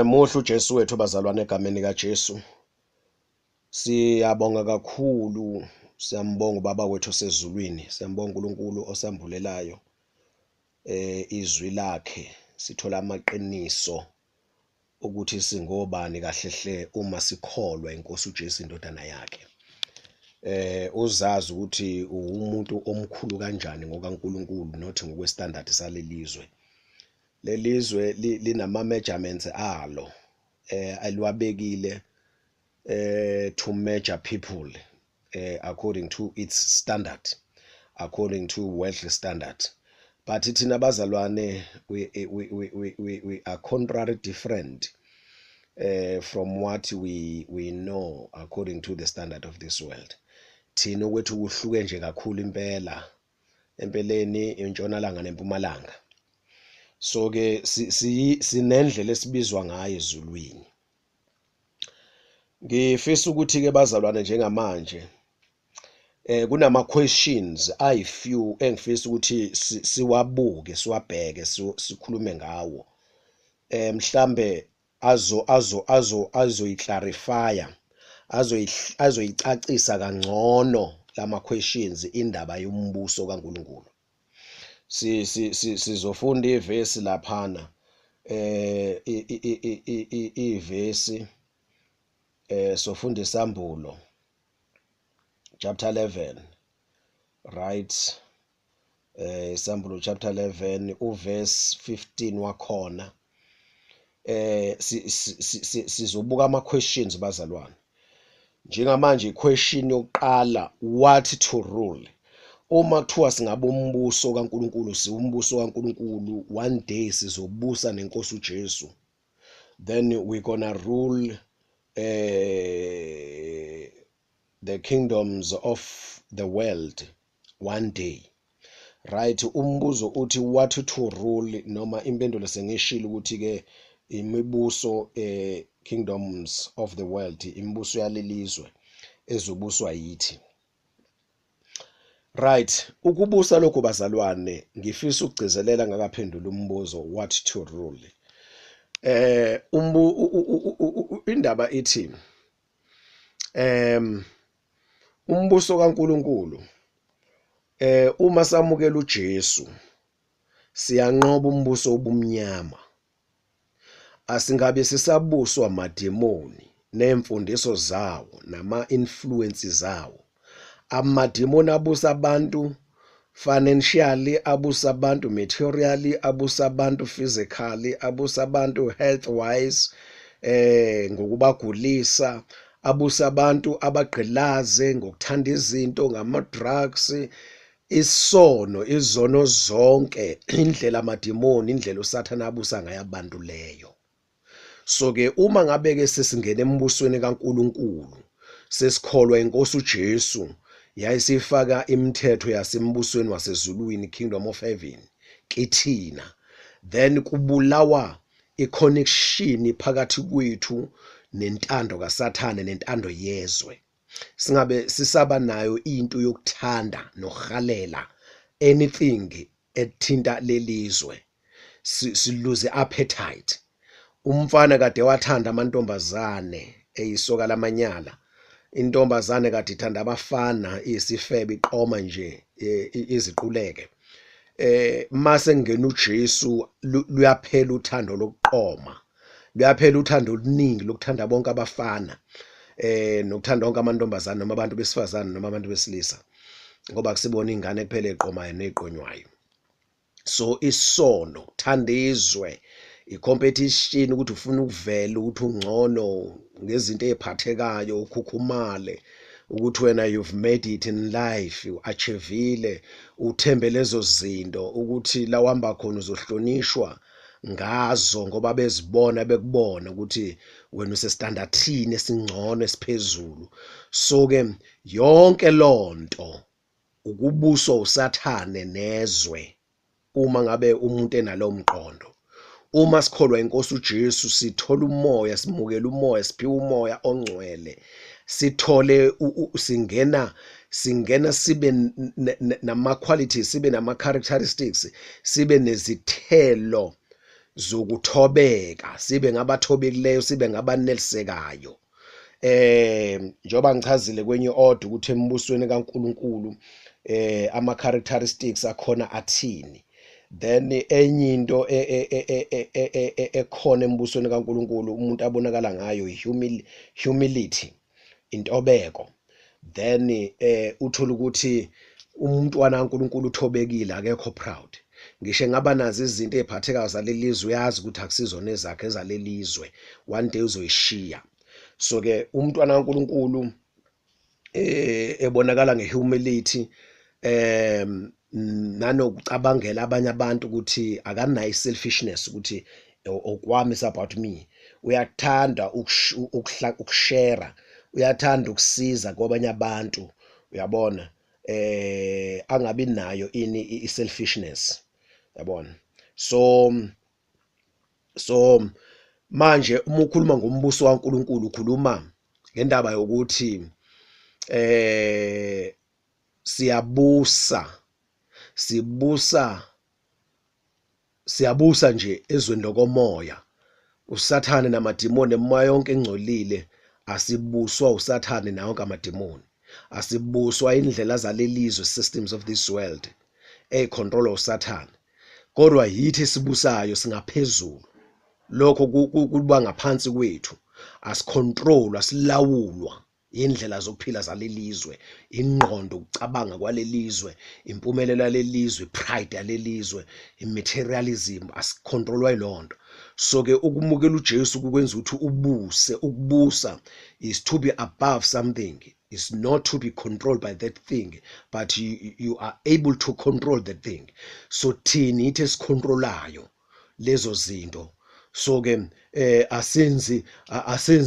Muhle uJesu wethu bazalwane egameni kaJesu. Siyabonga kakhulu, siyambonga ubaba wethu osezulwini, siyambonga uNkulunkulu osambulelayo izwi lakhe. Sithola amaqiniso ukuthi singobani kahle hle uma sikholwa iNkosi uJesu indodana yakhe. Uzazi ukuthi umuntu omkhulu kanjani ngokaNkulunkulu nothi ngokwestandard salelizwe. Lelizwe linama measurements alo aliwabekile to measure people according to its standard, according to worldly standard. But thina bazalwane we are contrary different from what we know according to the standard of this world. Thina kwethu kuhluke nje kakhulu impela, empeleni intshonalanga nempumalanga. So ke sinendlela esibizwa ngayo ezulwini. Ngifisa ukuthi ke bazalwane njengamanje kunama questions few engifisa ukuthi siwabuke, siwabheke, sikhulume ngawo. Mhlambe azoyiclarifya, azoyicacisa kangcono lama questions indaba yombuso kaNkulunkulu. Sizofunda ivesi laphana ivesi sofunda isambulo chapter 11, right? Isambulo chapter 11 uverse 15 wakhona. Sizobuka ama questions bazalwane. Njengamanje iquestion yokuqala, what to rule. Uma kuthiwa singabe umbuso kaNkulunkulu, siwumbuso kaNkulunkulu, one day sizobusa neNkosi uJesu, then we're gonna rule the kingdoms of the world one day, right? Umbuzo uthi what to rule, noma impendulo sengishilo ukuthi ke imibuso kingdoms of the world, imibuso yalelizwe ezobuswa yithi. Right, ukubusa lokho bazalwane ngifisa ukugcizelela ngakaphendula umbuzo what to rule. Indaba ithi umbuso kaNkulunkulu, uma samukela uJesu siyanqoba umbuso obumnyama. Asingabe sisabuswa amademoni nemfundiso zawo nama influences zawo. Amademoni abusa abantu financially, abusa abantu materially, abusa abantu physically, abusa abantu health wise, ngokubagulisa, abusa abantu abagqilaze ngokuthanda izinto, ngama drugs, izono zonke, indlela amademoni, indlela uSathane abusa ngayo abantu leyo. So ke uma ngabe ke sesingena embusweni kaNkulunkulu, sesikholwa iNkosi uJesu, yayisifaka imithetho yasembusweni wasezulwini, kingdom of heaven, kithina, then kubulawa iconnection phakathi kwethu nentando kaSathane, nentando yezwe. Singabe sisaba nayo into yokuthanda nokuhalela anything ethinta lelizwe, siluze appetite. Umfana kade wathanda amantombazane eyisoka lamanyala, intombazane kade ithanda abafana isifebe iqoma nje iziquleke. Mase ngena uJesu luyaphela uthando lokuqoma, luyaphela uthando oluningi lokuthanda bonke abafana, nokuthanda bonke amantombazane noma abantu besifazane noma abantu besilisa, ngoba kusibona ingane kuphela eqomayo neqonywayo. So isono, thandizwe, i-competition ukuthi ufuna ukuvela ukuthi ungcono ngezinto eziphathekayo, ukhukhumale ukuthi wena you've made it in life, u-achievile, uthembe lezo zinto ukuthi la uhamba khona uzohlonishwa ngazo ngoba bezibona bekubona ukuthi wena usestandardini esingcono esiphezulu. So ke yonke lonto ukubuswa uSathane nezwe uma ngabe umuntu enalo mqondo. Uma sikholwa iNkosi uJesu sithola umoya, simukela umoya, siphiwa umoya ongcwele, sithole singena sibe nama qualities, sibe nama characteristics, sibe nezithelo zokuthobeka, sibe ngabathobekileyo, sibe ngabanelisekayo. Njoba ngichazile kwenye order ukuthi embusweni kaNkuluNkulu ama characteristics akhona athini. Then enye into ekhona embusweni kaNkuluNkulu umuntu abonakala ngayo humility, intobeko. Then uthola ukuthi umntwana kaNkuluNkulu uthobekile, akekho proud. Ngisho ngaba nazo izinto eziphathekayo zalelizwe uyazi ukuthi akusizona ezakhe ezalelizwe, one day uzoyishiya. So ke umntwana kaNkuluNkulu ebonakala ngehumility, nanokucabangela abanye abantu ukuthi akanayo selfishness ukuthi okwami is about me. Uyathanda ukushare, uyathanda ukusiza kwabanye abantu, uyabona, angabi nayo ini selfishness, yabona. So manje uma ukhuluma ngombuso kaNkuluNkulu ukhuluma ngendaba yokuthi siyabusa nje ezweni lokomoya. Usathane namadimoni emoya yonke engcolile asibuswa usathane nawo yonke amadimoni, asibuswa indlela zalelizwe, systems of this world control usathane, kodwa yithi sibusayo singaphezulu. Lokho kuba ngaphansi kwethu, asicontrol, asilawulwa indlela zokuphila zalelizwe, ingqondo, ukucabanga kwalelizwe, impumelelo yalelizwe, pride yalelizwe, imaterialism, asicontrolwa yilonto. So ke ukumukela uJesu kukwenza ukuthi ubuse. Ukubusa is to be above something, is not to be controlled by that thing, but you are able to control that thing. So thini ithi esicontrolayo lezo zinto. So ke asenzi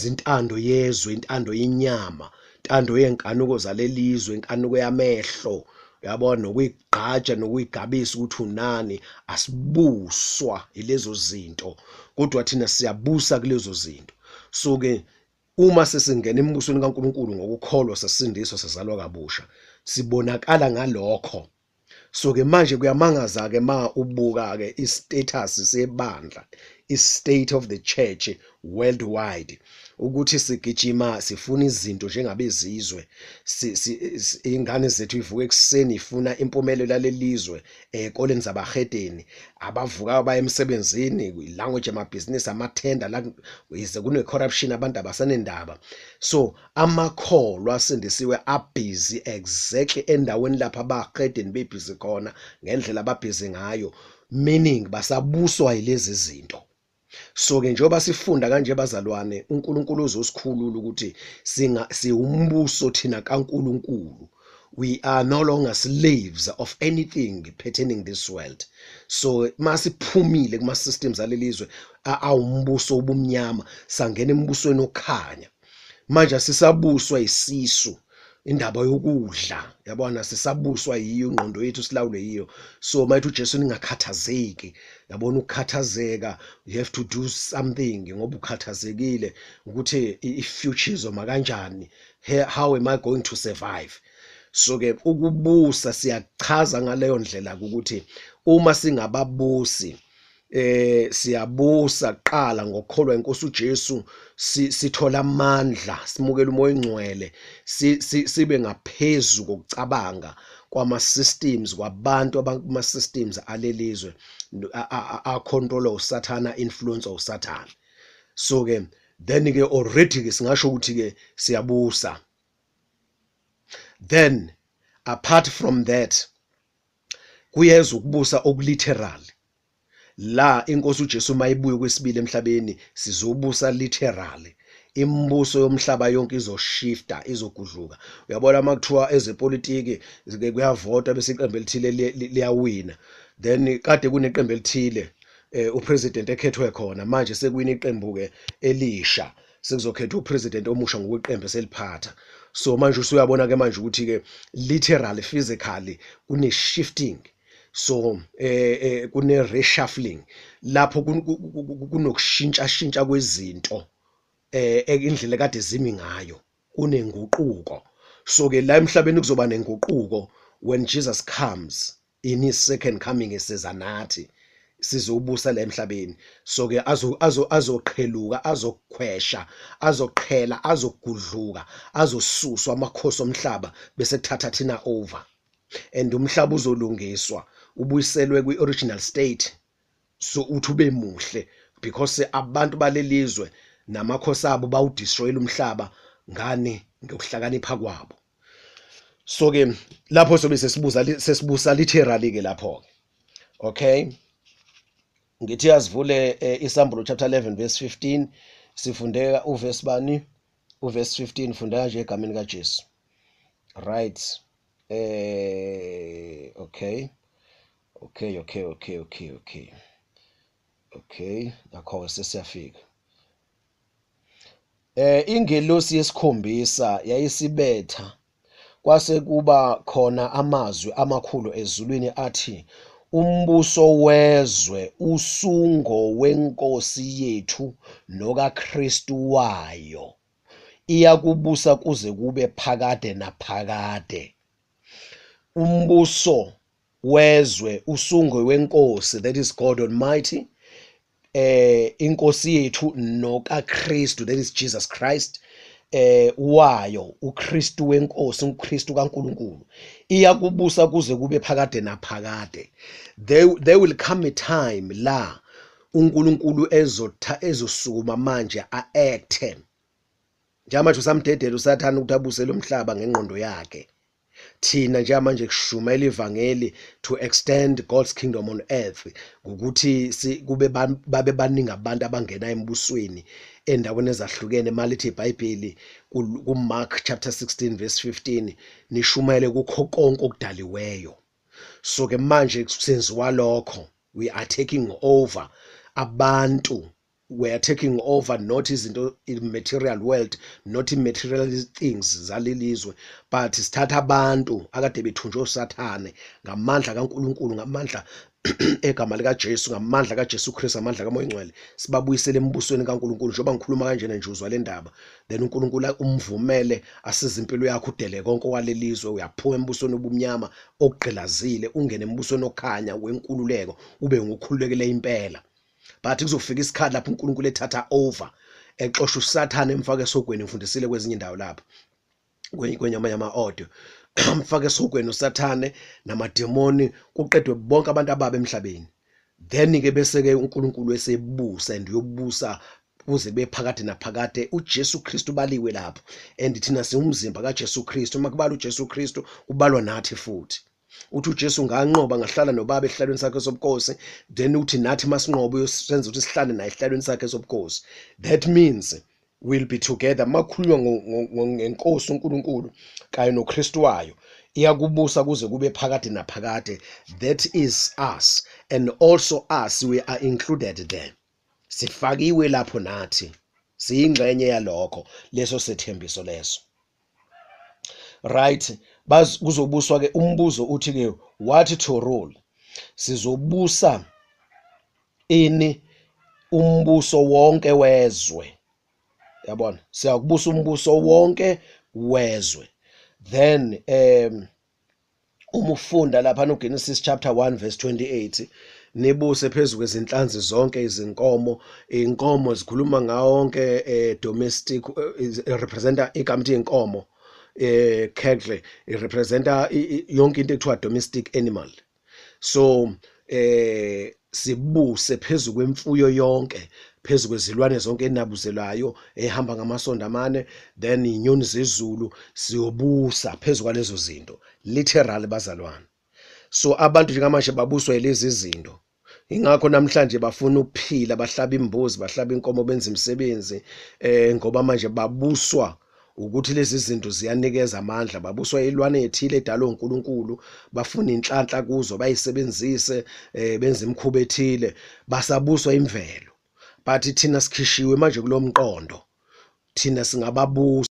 intando yezwe, intando yenyama, intando yenkanuko zalelizwe, inkanuko yamehlo, uyabona, nokuyigqaja nokuyigabisa ukuthi unani. Asibuswa ilezo zinto, kodwa thina siyabusa kulezo zinto. So ke uma sesingena embusweni kaNkuluNkulu ngokukholwa, sasindiswa, sazalwa kabusha, sibonakala ngalokho. So ke manje kuyamangaza ke ma ubuka ke istatus sebandla, i-state of the church worldwide, ukuthi sigijima sifuna izinto njengabezizwe. Ingane zethu ivuka ekuseni ifuna impumelelo yalelizwe, ekoleni zabahedeni, abavuka baya emsebenzini, language amabhizinisi, amathenda la ize kune corruption, abantu abasanendaba. So amakholwa asindisiwe abusy exactly endaweni lapha abahedeni bebhizi khona, ngendlela ababhizi ngayo, meaning basabuswa yilezi zinto. So ke njengoba sifunda kanje bazalwane, uNkulunkulu uzosikhulula ukuthi siwumbuso thina kaNkulunkulu. We are no longer slaves of anything pertaining this world. So masiphumile kuma systems alelizwe awumbuso obumnyama, sangena embusweni okhanya. Manje asisabuswa isisu, indaba yokudla, yabona, sisabuswa yiyo ingqondo yethu, silawule yiyo. So mayithi uJesu ningakhathazeki, yabona, ukukhathazeka, you have to do something ngoba ukhathazekile ukuthi i-future izoma kanjani, how am I going to survive. So ke ukubusa siyachaza ngaleyo ndlela ukuthi uma singababusi siyabusa kuqala ngokukholwa inkosi uJesu, sithola amandla, simukela umoya ingcwele, sibe ngaphezulu kokucabanga kwama systems, kwabantu abakuma systems alelizwe acontrol usathana, influence usathana. So ke then ke already ke singasho ukuthi ke siyabusa. Then apart from that kuyeza ukubusa okuliteral, la inkosi uJesu mayibuye kwesibili emhlabeni sizobusa literally. Imbuso yomhlaba yonke izoshifta, izogudluka. Uyabona makuthiwa ezepolitiki kuyavota bese iqembu elithile liyawina, then kade kuneqembu elithile upresident ekhethwe khona, manje sekuyina iqembu ke elisha, sekuzokhethwa upresident omusha ngokweqembu eseliphatha. So manje usuyabona ke manje ukuthi ke literally, physically kune shifting. So kune reshuffling lapho kunokushintsha kwezinto indlela kade zimi ngayo, kunenguquko. So ke la emhlabeni kuzoba nenguquko when Jesus comes in his second coming, eseza nathi sizobusa la emhlabeni. So ke azoqheluka, azokhwesha, azoqhela, azogudluka, azosuswa amakhosi omhlaba bese kuthatha thina over, and umhlaba uzolungiswa ubuyiselwe kwi-original state, so uthi ube muhle, because abantu balelizwe namakhosi abo bawudestroyela umhlaba ngani, ngokuhlakanipha kwabo. So ke lapho sobe sesibusa literally ke lapho ke. Okay, ngithi asivule isambulo chapter 11 verse 15, sifundeka uverse bani, uverse 15 fundeka nje egameni kaJesu. Right. Okay, nakho sesiyafika. Ingelosi yesikhombisa yayisibetha, kwase kuba khona amazwi amakhulu ezulwini athi, umbuso wezwe usungo wenkosi yethu nokaKristu wayo, iyakubusa kuze kube phakade naphakade. Umbuso wezwe usungo wenkosi, that is God Almighty, inkosi yethu nokaKristu, that is Jesus Christ, wayo uKristu wenkosi, uKristu kaNkulunkulu, iyakubusa kuze kube phakade naphakade. There will come a time la uNkulunkulu ezosukuma manje a-acte njengamanje usamdedela usathana ukuthi abuse lo mhlaba ngengqondo yakhe. Thina njengamanje kushumayela ivangeli to extend God's kingdom on earth, ukuthi kube babe baningi abantu abangena embusweni endaweni ezahlukene. Malithi iBhayibheli kuMark chapter 16 verse 15, nishumayele kukho konke okudaliweyo. So ke manje senziwa lokho, we are taking over abantu, we are taking over not izinto in material world, not in material things zalelizwe, but sithatha abantu akade bethunjwe usathane ngamandla kaNkulunkulu, ngamandla egama lika Jesu, ngamandla kaJesu Kristu, ngamandla kaMoya Ngcwele, sibabuyisele embusweni kaNkulunkulu. Njengoba ngikhuluma kanjena nje uzwa le ndaba, then uNkulunkulu umvumele asize impilo yakho, udele konke walelizwe, uyaphuma embusweni obumnyama okugqilazile ungene embusweni okhanya wenkululeko, ube ngukhululekile impela. But kuzofika isikhathi lapho uNkulunkulu ethatha over, exosha usathane emfake esogweni. Ngifundisile kwezinye indawo lapho kwenye ama-audio, mfake esogweni usathane namademoni, kuqedwe bonke abantu ababa emhlabeni. Then ke bese ke uNkulunkulu esebusa, and uyobusa kuze bephakade naphakade. uJesu Kristu baliwe lapho, and thina siwumzimba kaJesu Kristu. Uma kubala uJesu Kristu kubalwa nathi futhi. Uthi uJesu nganqoba ngahlala nobaba ehlalweni sakhe sobukhosi, then uthi nathi masinqobe uyosenza ukuthi sihlale naye ehlalweni sakhe sobukhosi. That means we'll be together. Makhulunywa ngenkosi uNkulunkulu kanye noKristu wayo, iyakubusa kuze kube phakade naphakade. That is us, and also us, we are included there. Sifakiwe lapho nathi, siyingxenye yalokho, leso sethembiso leso. Right, kuzobuswa ke umbuzo uthi ke what to rule. Sizobusa ini umbuso wonke wezwe. Yabona, siyakubusa umbuso wonke wezwe. Then umufunda lapha no Genesis chapter 1 verse 28, nibuse phezulu kwezinhlanzi zonke izinkomo. Inkomo zikhuluma ngawonke domestic, representa igama lithi inkomo. Cattle representa yonke into ekuthiwa domestic animal. So sibuse phezulu kwemfuyo yonke, phezulu kwezilwane zonke enabuzelayo ehamba ngamasonto amane, then inyoni zezulu, siyobusa phezulu kwalezo zinto literally bazalwane. So abantu njengamanje babuswa yilezi zinto, ingakho namhlanje bafuna ukuphila, bahlaba imbuzi, bahlaba inkomo, benza imisebenzi, ngoba manje babuswa ukuthi lezi zinto ziyanikeza amandla. Babuswa ilwane ethile edalwe uNkulunkulu, bafuna inhlanhla kuzo bayisebenzise, benza imikhuba ethile, basabuswa imvelo. But thina sikhishiwe manje kulomqondo, thina singababusi.